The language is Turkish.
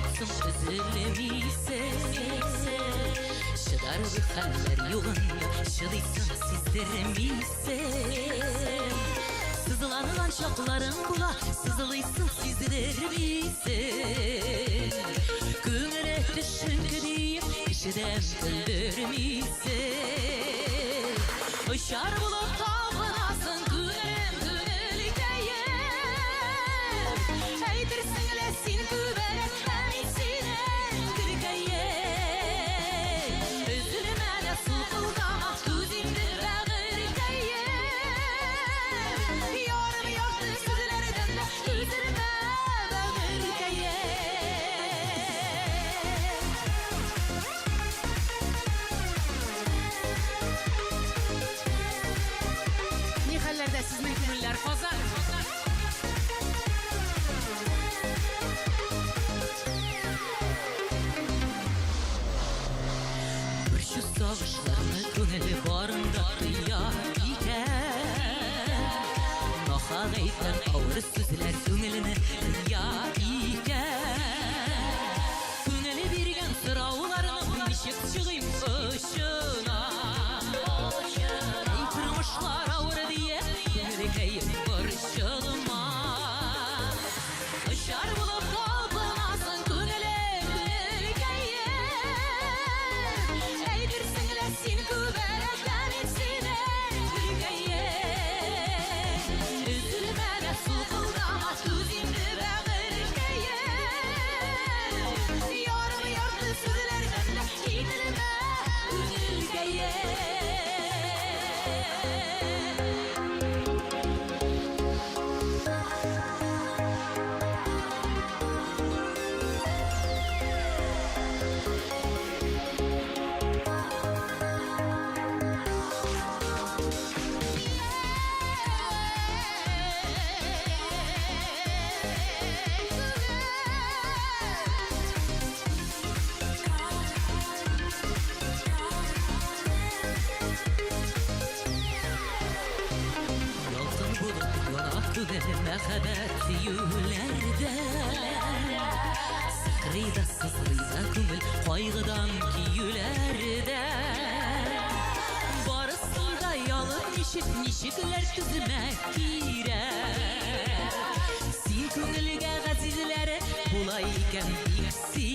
aşıksın üzülmeyse. Şıdar bir haller yolunda şıdıysan sizdirmeyse. Sızılanılan şapların bula sızılıysın sizdirmeyse. Güngüne düşünkü deyip kişiden güldürmeyse. Işar bulup tapınasın günelim gönülgeye. Eydirsin lesin güveret hem içine gülgeye. Üzülmene sokulgama gözümdür bağırgeye. Yarım yoktu sözlerden de üzülme bağırgeye. Nihallerde sizin gönüller kozar. Bir şu savaşlarını gönüllü varında duyar iken. Noha gaytan ağır sözler gönülünü duyar iken. Gönüllü birgen sıravlarını nişik çıgayım ışına. Kırmışlar ağır diye gönülgeyim barışılma. Işar bulup tapınasın gönülim gönülgeye. Eydirsin lesin güveretten içine gülgeye. Üzülmene sokulgama gözümdü bağırgeye. Yarım yurtlu sözlerden de gidilme gönülgeye. Yolsun bulup yonak verme haber tüyülerde. Sıkrıyda sızlıyda kümül kaygıdan kiyülerde. Barısında yalın nişikler tüzmek girer. Sin kümülge gazizlere bulayken bilsin.